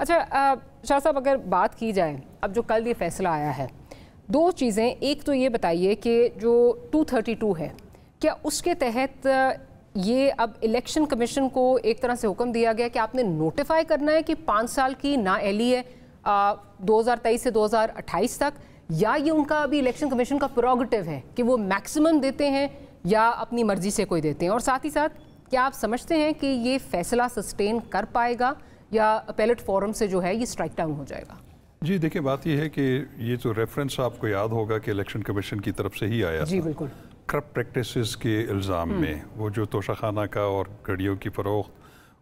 اچھا شاہ صاحب، اگر بات کی جائے اب جو کل یہ فیصلہ آیا ہے، دو چیزیں، ایک تو یہ بتائیے کہ جو 232 ہے کیا اس کے تحت یہ اب الیکشن کمیشن کو ایک طرح سے حکم دیا گیا کہ آپ نے نوٹیفائی کرنا ہے کہ 5 سال کی نااہلی ہے 2023 سے 2028 تک، یا یہ ان کا ابھی الیکشن کمیشن کا پروگیٹو ہے کہ وہ میکسیمم دیتے ہیں یا اپنی مرضی سے کوئی دیتے ہیں؟ اور ساتھ ہی ساتھ کیا آپ سمجھتے ہیں کہ یہ فیصلہ سسٹین کر پائے گا یا اپیلٹ فورم سے جو ہے یہ اسٹرائک ڈاؤن ہو جائے گا؟ جی دیکھیں، بات یہ ہے کہ یہ جو ریفرنس آپ کو یاد ہوگا کہ الیکشن کمیشن کی طرف سے ہی آیا جی بالکل، کرپٹ پریکٹسز کے الزام میں، وہ جو توشہ خانہ کا اور گھڑیوں کی فروخت،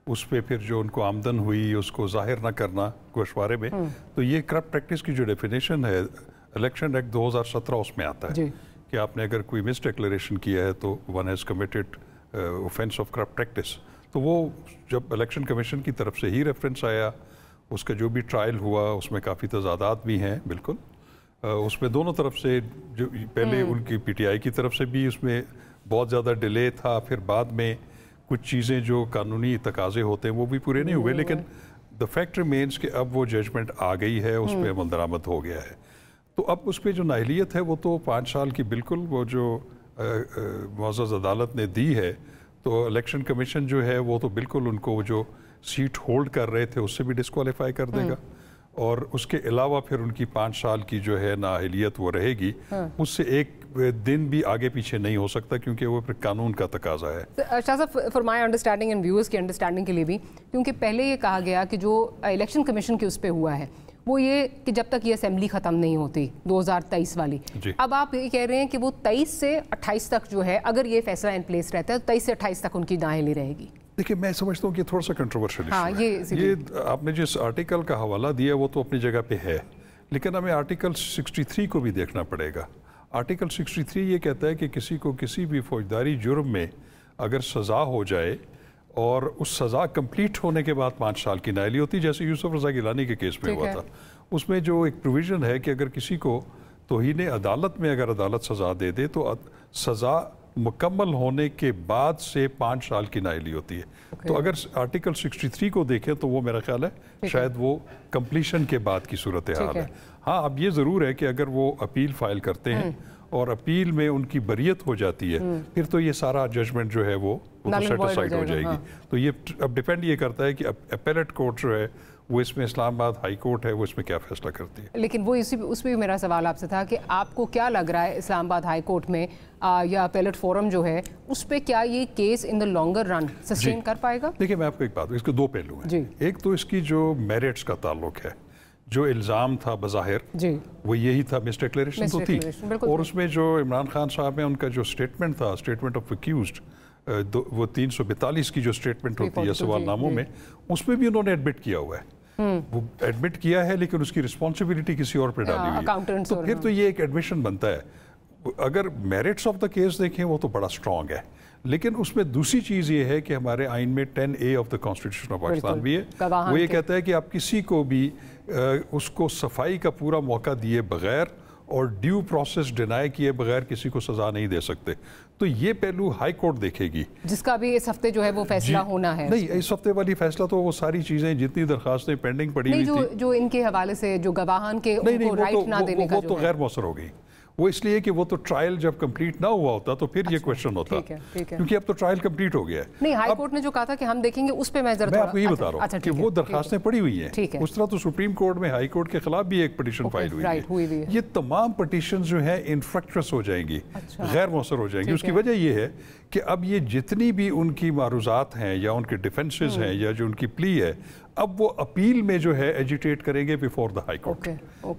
اس پہ پھر جو ان کو آمدن ہوئی اس کو ظاہر نہ کرنا گوشوارے میں، تو یہ کرپٹ پریکٹس کی جو ڈیفینیشن ہے الیکشن ایکٹ 2017 اس میں آتا ہے کہ آپ نے اگر کوئی مس ڈکلیریشن کیا ہے تو one has committed offence of corrupt practice. تو وہ جب الیکشن کمیشن کی طرف سے ہی ریفرنس آیا، اس کا جو بھی ٹرائل ہوا اس میں کافی تضادات بھی ہیں بالکل، اس میں دونوں طرف سے، جو پہلے ان کی پی ٹی آئی کی طرف سے بھی اس میں بہت زیادہ ڈیلے تھا، پھر بعد میں کچھ چیزیں جو قانونی تقاضے ہوتے ہیں وہ بھی پورے نہیں ہوئے، لیکن دا فیکٹ ریمینس کہ اب وہ ججمنٹ آ گئی ہے، اس پہ عمل درآمد ہو گیا ہے. تو اب اس پہ جو نااہلیت ہے وہ تو 5 سال کی بالکل وہ جو معزز عدالت نے دی ہے، تو الیکشن کمیشن جو ہے وہ تو بالکل ان کو جو سیٹ ہولڈ کر رہے تھے اس سے بھی ڈسکوالیفائی کر دے گا، اور اس کے علاوہ پھر ان کی 5 سال کی جو ہے نااہلیت وہ رہے گی، اس سے ایک دن بھی آگے پیچھے نہیں ہو سکتا، کیونکہ وہ پھر قانون کا تقاضا ہے. شاہ صاحب، for my understanding and viewers کی انڈرسٹینڈنگ کے لیے بھی، کیونکہ پہلے یہ کہا گیا کہ جو الیکشن کمیشن کے اس پہ ہوا ہے وہ یہ کہ جب تک یہ اسمبلی ختم نہیں ہوتی 2023 والی، اب آپ یہ کہہ رہے ہیں کہ وہ 23 سے 28 تک جو ہے اگر یہ فیصلہ ان پلیس رہتا ہے تو 23 سے 28 تک ان کی نااہلی رہے گی. دیکھیں، میں سمجھتا ہوں کہ تھوڑا سا کنٹروورشل ایشو ہے. یہ آپ نے جس آرٹیکل کا حوالہ دیا وہ تو اپنی جگہ پہ ہے، لیکن ہمیں آرٹیکل 63 کو بھی دیکھنا پڑے گا. آرٹیکل 63 یہ کہتا ہے کہ کسی کو کسی بھی فوجداری جرم میں اگر سزا ہو جائے اور اس سزا کمپلیٹ ہونے کے بعد 5 سال کی نااہلی ہوتی، جیسے یوسف رضا گیلانی کے کیس میں ہوا تھا. اس میں جو ایک پروویژن ہے کہ اگر کسی کو توہین عدالت میں اگر عدالت سزا دے دے تو سزا مکمل ہونے کے بعد سے 5 سال کی نااہلی ہوتی ہے. تو اگر آرٹیکل 63 کو دیکھیں تو وہ میرا خیال ہے شاید وہ کمپلیشن کے بعد کی صورتحال ہے. ہاں، اب یہ ضرور ہے کہ اگر وہ اپیل فائل کرتے ہیں اور اپیل میں ان کی بریت ہو جاتی ہے، پھر تو یہ سارا ججمنٹ جو ہے وہ سیٹ اسائڈ ہو جائے گی. تو یہ اب ڈیپینڈ یہ کرتا ہے کہ اپیلٹ کورٹ جو ہے وہ اس میں اسلام آباد ہائی کورٹ ہے، وہ اس میں کیا فیصلہ کرتی ہے. لیکن وہ اس پہ بھی میرا سوال آپ سے تھا کہ آپ کو کیا لگ رہا ہے اسلام آباد ہائی کورٹ میں یا اپیلٹ فورم جو ہے اس پہ کیا یہ case in the longer run sustain کر پائے گا؟ دیکھیں، میں آپ کو ایک بات، اس کے 2 پہلو ہیں. ایک تو اس کی جو میرٹس کا تعلق ہے، جو الزام تھا بظاہر وہ یہی تھا، مس ڈکلیریشن تو تھی، اور اس میں جو عمران خان صاحب ہیں ان کا جو اسٹیٹمنٹ تھا، اسٹیٹمنٹ آف ایکیوزڈ، وہ 342 کی جو اسٹیٹمنٹ ہوتی ہے سوال ناموں میں، اس میں بھی انہوں نے ایڈمٹ کیا ہوا ہے. وہ ایڈمٹ کیا ہے لیکن اس کی رسپانسبلٹی کسی اور پہ ڈالی ہوئی ہے، تو پھر تو یہ ایک ایڈمیشن بنتا ہے. اگر میرٹس آف دا کیس دیکھیں وہ تو بڑا اسٹرانگ ہے، لیکن اس میں دوسری چیز یہ ہے کہ ہمارے آئین میں 10A of the constitution of Pakistan بھی ہے. وہ یہ کہتا ہے کہ آپ کسی کو بھی اس کو صفائی کا پورا موقع دیے بغیر اور ڈیو پروسیس ڈینائی کیے بغیر کسی کو سزا نہیں دے سکتے. تو یہ پہلو ہائی کورٹ دیکھے گی، جس کا بھی اس ہفتے جو ہے وہ فیصلہ ہونا ہے. نہیں، اس ہفتے والی فیصلہ تو وہ ساری چیزیں جتنی درخواستیں پینڈنگ پڑی ہوئی تھی، جو ان کے حوالے سے جو گواہان کے ان کو رائٹ نہ دینے کا، وہ تو غیر مؤثر ہو گئی. وہ اس لیے کہ وہ تو ٹرائل جب کمپلیٹ نہ ہوا ہوتا تو پھر یہ کویشچن ہوتا، کیونکہ اب تو ٹرائل کمپلیٹ ہو گیا ہے. نہیں، ہائی کورٹ نے جو کہا تھا کہ ہم دیکھیں گے اس پہ میں آپ کو یہ بتا رہا ہوں کہ وہ درخواستیں پڑی ہوئی ہیں. اس طرح تو سپریم کورٹ میں ہائی کورٹ کے خلاف بھی ایک پٹیشن فائل ہوئی ہے. یہ تمام پٹیشنز جو ہیں انفرکٹرس ہو جائیں گی، غیر مؤثر ہو جائیں گی. اس کی وجہ یہ ہے کہ اب یہ جتنی بھی ان کی معروضات ہیں یا ان کے ڈیفنسز ہیں یا جو ان کی پلی ہے، اب وہ اپیل میں جو ہے ایجیٹیٹ کریں گے بیفور دا ہائی کورٹ،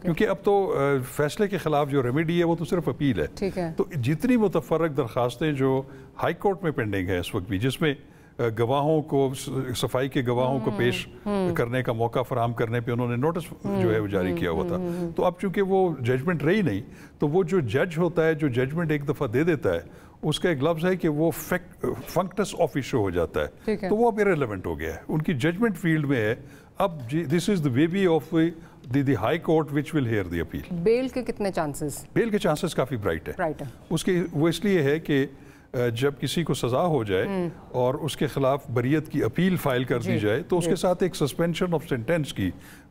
کیونکہ اب تو فیصلے کے خلاف جو ریمیڈی ہے وہ تو صرف اپیل ہے. تو جتنی متفرق درخواستیں جو ہائی کورٹ میں پینڈنگ ہیں اس وقت بھی، جس میں گواہوں کو، صفائی کے گواہوں کو پیش کرنے کا موقع فراہم کرنے پہ انہوں نے نوٹس جو ہے وہ جاری کیا ہوا تھا، تو اب چونکہ وہ ججمنٹ رہی نہیں، تو وہ جو جج ہوتا ہے جو ججمنٹ ایک دفعہ دے دیتا ہے، اس کا ایک لفظ ہے کہ وہ فنکٹس آف ایشو ہو جاتا ہے، تو وہ اب ایرریلیونٹ ہو گیا ہے. ان کی ججمنٹ فیلڈ میں ہے اب. This is the baby of the high court which will hear the appeal. Bail کے کتنے چانسز؟ بیل کے چانسز کافی برائٹ ہے. اس کے وہ اس لیے ہے کہ جب کسی کو سزا ہو جائے اور اس کے خلاف بریت کی اپیل فائل کر دی جائے تو اس کے ساتھ ایک سسپینشن آف سینٹینس کی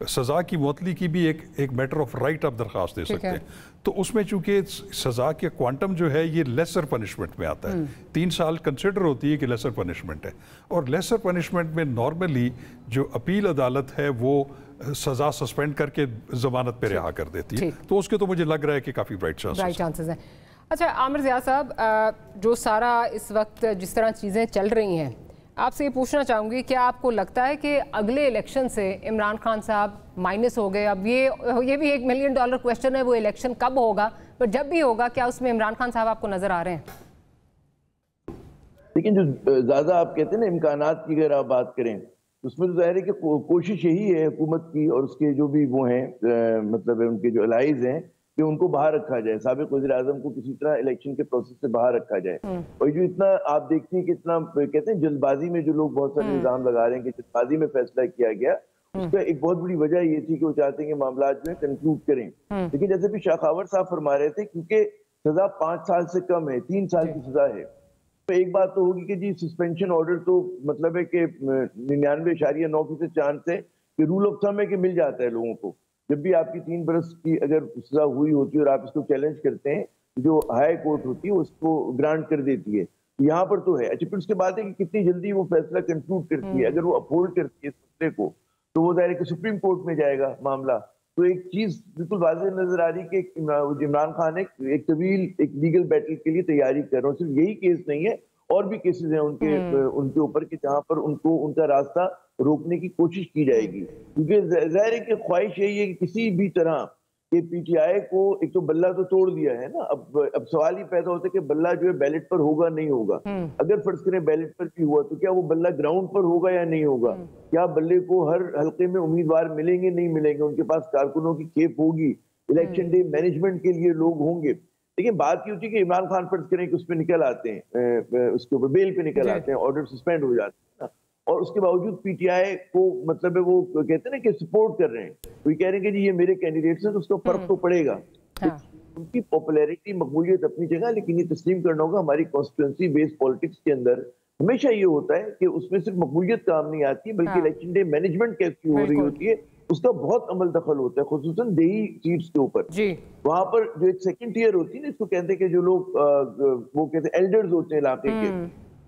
سزا کی معطلی کی بھی ایک میٹر آف رائٹ آپ درخواست دے سکتے ہیں. تو اس میں چونکہ سزا کے کوانٹم جو ہے یہ لیسر پنشمنٹ میں آتا ہے. 3 سال کنسیڈر ہوتی ہے کہ لیسر پنشمنٹ ہے, اور لیسر پنشمنٹ میں نارملی جو اپیل عدالت ہے وہ سزا سسپینڈ کر کے ضمانت پہ رہا کر دیتی ہے. تو اس کے تو مجھے لگ رہا ہے کہ کافی برائٹ چانسز ہیں. اچھا عامر ضیاء صاحب, جو سارا اس وقت جس طرح چیزیں چل رہی ہیں, آپ سے یہ پوچھنا چاہوں گی, کیا آپ کو لگتا ہے کہ اگلے الیکشن سے عمران خان صاحب مائنس ہو گئے؟ اب یہ بھی $1 ملین کویسچن ہے, وہ الیکشن کب ہوگا, پر جب بھی ہوگا کیا اس میں عمران خان صاحب آپ کو نظر آ رہے ہیں؟ لیکن جو زیادہ آپ کہتے ہیں نا امکانات کی اگر آپ بات کریں, اس میں تو ظاہر ہے کہ کوشش یہی ہے حکومت کی اور اس کے جو بھی وہ ہیں مطلب ان کے جو الائز ہیں کہ ان کو باہر رکھا جائے, سابق وزیر اعظم کو کسی طرح الیکشن کے پروسیس سے باہر رکھا جائے. اور جو اتنا آپ دیکھتے ہیں کہ اتنا کہتے ہیں جلد بازی میں جو لوگ بہت سارے الزام لگا رہے ہیں کہ جلد بازی میں فیصلہ کیا گیا, اس کا ایک بہت بڑی وجہ یہ تھی کہ وہ چاہتے ہیں کہ معاملات جو ہے کنکلوڈ کریں. لیکن جیسے بھی شاخاور صاحب فرما رہے تھے, کیونکہ سزا 5 سال سے کم ہے, 3 سال کی سزا ہے, تو ایک بات تو ہوگی کہ جی سسپینشن آرڈر تو مطلب ہے کہ 99.9% چانس ہے کہ رول آف تھم ہے کہ مل جاتا ہے لوگوں کو. جب بھی آپ کی 3 برس کی اگر سزا ہوئی ہوتی ہے اور آپ اس کو چیلنج کرتے ہیں, جو ہائی کورٹ ہوتی ہے اس کو گرانٹ کر دیتی ہے. یہاں پر تو ہے. اچھا, پھر اس کے بعد ہے کہ کتنی جلدی وہ فیصلہ کنکلوڈ کرتی ہے. اگر وہ اپہولڈ کرتی ہے اس مسئلے کو تو وہ ظاہر ہے کہ سپریم کورٹ میں جائے گا معاملہ. تو ایک چیز بالکل واضح نظر آ رہی کہ عمران خان ایک طویل ایک لیگل بیٹل کے لیے تیاری کر رہے ہیں. صرف یہی کیس نہیں ہے, اور بھی کیسز ہیں ان کے اوپر کہ جہاں پر ان کا راستہ روکنے کی کوشش کی جائے گی. کیونکہ ظاہر ہے کہ خواہش یہی ہے کہ کسی بھی طرح کہ پی ٹی آئی کو ایک تو بلہ تو توڑ دیا ہے نا, اب سوال ہی پیدا ہوتا ہے کہ بلہ جو ہے بیلٹ پر ہوگا نہیں ہوگا. اگر فرض کریں بیلٹ پر بھی ہوا تو کیا وہ بلہ گراؤنڈ پر ہوگا یا نہیں ہوگا؟ کیا بلے کو ہر حلقے میں امیدوار ملیں گے نہیں ملیں گے؟ ان کے پاس کارکنوں کی کھیپ ہوگی, الیکشن ڈے مینجمنٹ کے لیے لوگ ہوں گے. لیکن بات یہ ہوتی ہے کہ عمران خان فرض کریں کہ اس پہ نکل آتے ہیں, اس کے اوپر بیل پہ نکل آتے ہیں, آرڈر سسپینڈ ہو جاتے ہیں, اور اس کے باوجود پی ٹی آئی کو مطلب ہے وہ کہتے ہیں نا کہ سپورٹ کر رہے ہیں, وہ کہہ رہے ہیں کہ جی یہ میرے کینڈیڈیٹس ہیں, تو اس کا فرق تو پڑے گا. ان کی پاپولیرٹی مقبولیت اپنی جگہ, لیکن یہ تسلیم کرنا ہوگا ہماری کانسٹیٹوئنسی بیس پالیٹکس کے اندر ہمیشہ یہ ہوتا ہے کہ اس میں صرف مقبولیت کام نہیں آتی بلکہ الیکشن ڈے مینجمنٹ کیسی ہو رہی ہوتی ہے اس کا بہت عمل دخل ہوتا ہے, خصوصاً دیہی سیٹس کے اوپر. وہاں پر جو ایک سیکنڈ ٹیئر ہوتی ہے نا, اس کو کہتے ہیں کہ جو لوگ وہ کہتے ہیں ایلڈرز ہوتے ہیں علاقے کے,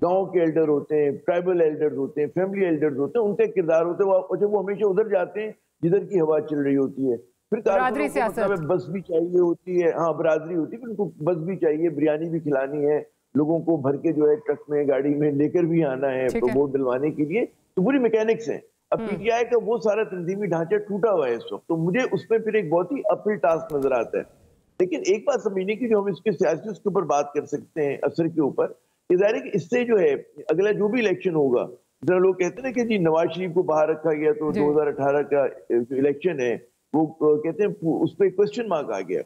گاؤں کے ایلڈر ہوتے ہیں, ٹرائبل ایلڈرز ہوتے ہیں, فیملی ایلڈرز ہوتے ہیں, ان کا کردار ہوتا ہے وہ ہمیشہ ادھر جاتے ہیں جدھر کی ہوا چل رہی ہوتی ہے. پھر بس بھی چاہیے ہوتی ہے, ہاں برادری ہوتی ہے, پھر ان کو بس بھی چاہیے, بریانی بھی کھلانی ہے, لوگوں کو بھر کے جو ہے ٹرک میں گاڑی میں لے کر بھی آنا ہے ووٹ ڈلوانے کے لیے. تو پوری میکینکس ہیں. اب پی ٹی آئی کا وہ سارا تنظیمی ڈھانچہ ٹوٹا ہوا ہے اس وقت, تو مجھے اس میں پھر ایک بہت ہی اپل ٹاسک نظر آتا ہے. لیکن ایک بات سمجھنے کی جو ہم اس کے سیاسی اس کے اوپر بات کر سکتے ہیں اثر کے اوپر, کہ ظاہر ہے کہ اس سے جو ہے اگلا جو بھی الیکشن ہوگا, ذرا لوگ کہتے ہیں نا کہ جی نواز شریف کو باہر رکھا گیا تو 2018 کا جو الیکشن ہے وہ کہتے ہیں اس پہ کوشچن مارک آ گیا.